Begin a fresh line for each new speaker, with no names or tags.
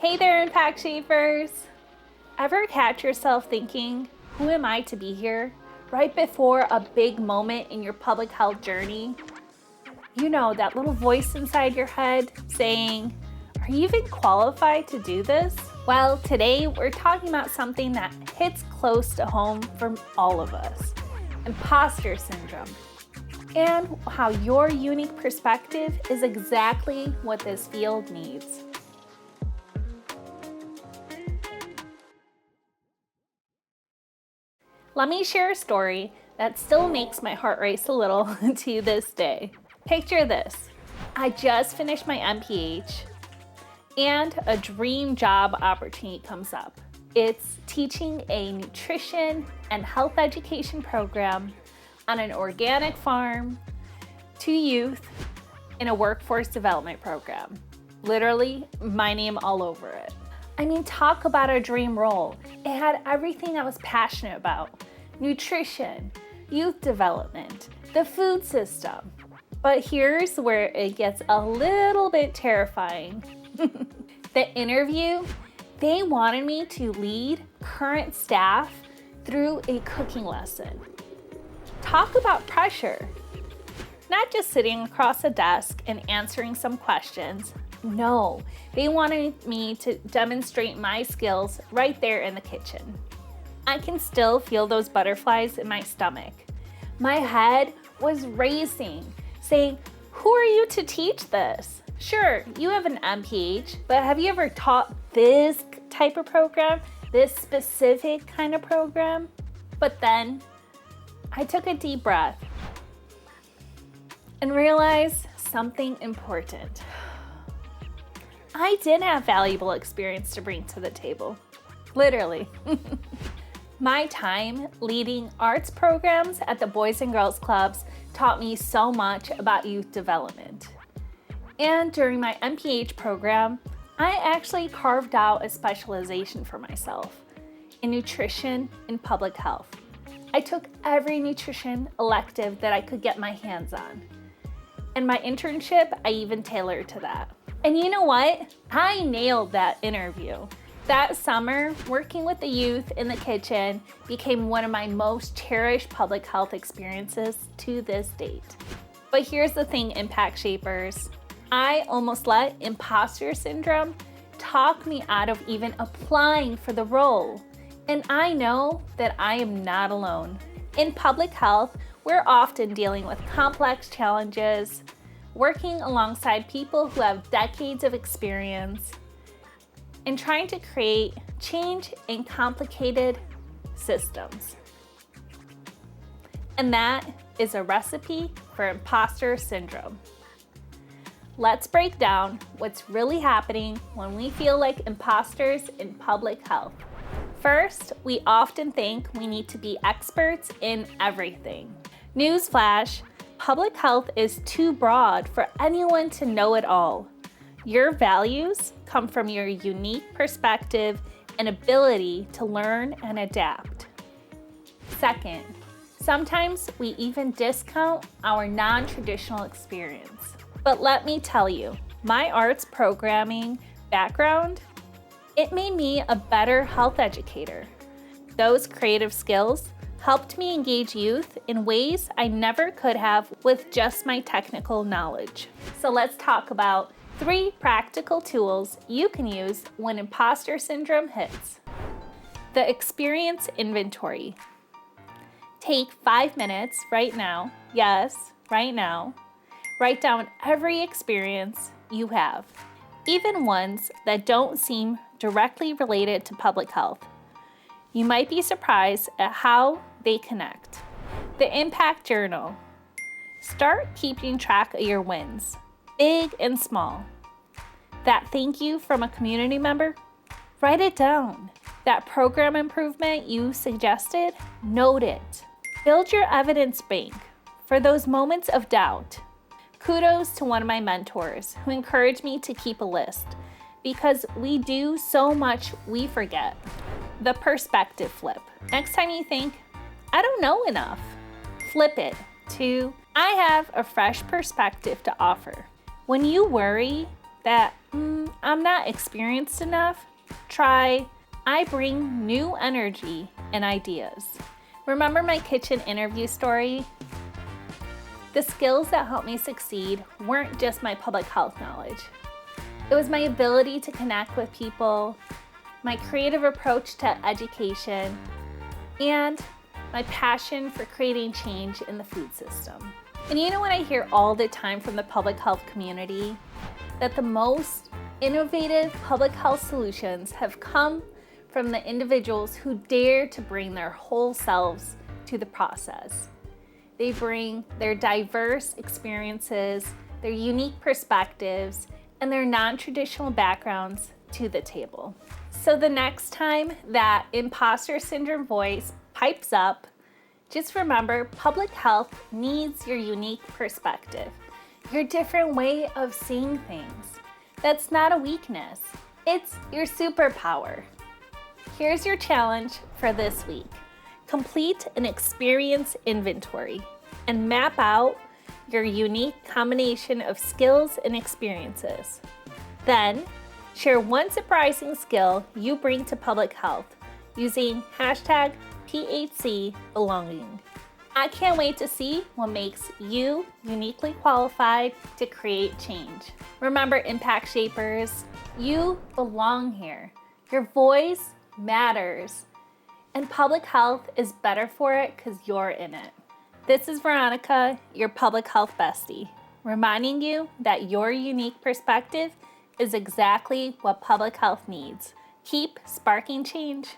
Hey there, Impact Shapers! Ever catch yourself thinking, who am I to be here? Right before a big moment in your public health journey? You know, that little voice inside your head saying, are you even qualified to do this? Well, today we're talking about something that hits close to home for all of us, imposter syndrome, and how your unique perspective is exactly what this field needs. Let me share a story that still makes my heart race a little to this day. Picture this. I just finished my MPH and a dream job opportunity comes up. It's teaching a nutrition and health education program on an organic farm to youth in a workforce development program. Literally, my name all over it. I mean, talk about a dream role. It had everything I was passionate about. Nutrition, youth development, the food system. But here's where it gets a little bit terrifying. The interview, they wanted me to lead current staff through a cooking lesson. Talk about pressure. Not just sitting across a desk and answering some questions. No, they wanted me to demonstrate my skills right there in the kitchen. I can still feel those butterflies in my stomach. My head was racing, saying, who are you to teach this? Sure, you have an MPH, but have you ever taught this type of program, this specific kind of program? But then I took a deep breath and realized something important. I did have valuable experience to bring to the table, literally. My time leading arts programs at the Boys and Girls Clubs taught me so much about youth development. And during my MPH program, I actually carved out a specialization for myself in nutrition and public health. I took every nutrition elective that I could get my hands on. And my internship, I even tailored to that. And you know what? I nailed that interview. That summer, working with the youth in the kitchen became one of my most cherished public health experiences to this date. But here's the thing, Impact Shapers. I almost let imposter syndrome talk me out of even applying for the role. And I know that I am not alone. In public health, we're often dealing with complex challenges, working alongside people who have decades of experience, and trying to create change in complicated systems. And that is a recipe for imposter syndrome. Let's break down what's really happening when we feel like imposters in public health. First, we often think we need to be experts in everything. Newsflash, public health is too broad for anyone to know it all. Your values come from your unique perspective and ability to learn and adapt. Second, sometimes we even discount our non-traditional experience. But let me tell you, my arts programming background, it made me a better health educator. Those creative skills helped me engage youth in ways I never could have with just my technical knowledge. So let's talk about 3 practical tools you can use when imposter syndrome hits. The experience inventory. Take 5 minutes right now, yes, right now. Write down every experience you have, even ones that don't seem directly related to public health. You might be surprised at how they connect. The impact journal. Start keeping track of your wins, big and small. That thank you from a community member, write it down. That program improvement you suggested, note it. Build your evidence bank for those moments of doubt. Kudos to one of my mentors who encouraged me to keep a list because we do so much we forget. The perspective flip. Next time you think, I don't know enough, flip it to, I have a fresh perspective to offer. When you worry that I'm not experienced enough, try I bring new energy and ideas. Remember my kitchen interview story? The skills that helped me succeed weren't just my public health knowledge. It was my ability to connect with people, my creative approach to education, and my passion for creating change in the food system. And you know what I hear all the time from the public health community? That the most innovative public health solutions have come from the individuals who dare to bring their whole selves to the process. They bring their diverse experiences, their unique perspectives, and their non-traditional backgrounds to the table. So the next time that imposter syndrome voice pipes up, just remember public health needs your unique perspective, your different way of seeing things. That's not a weakness, it's your superpower. Here's your challenge for this week. Complete an experience inventory and map out your unique combination of skills and experiences. Then, share one surprising skill you bring to public health using hashtag #PHCBelonging. I can't wait to see what makes you uniquely qualified to create change. Remember, impact shapers, you belong here. Your voice matters, and public health is better for it because you're in it. This is Veronica, your public health bestie, reminding you that your unique perspective is exactly what public health needs. Keep sparking change.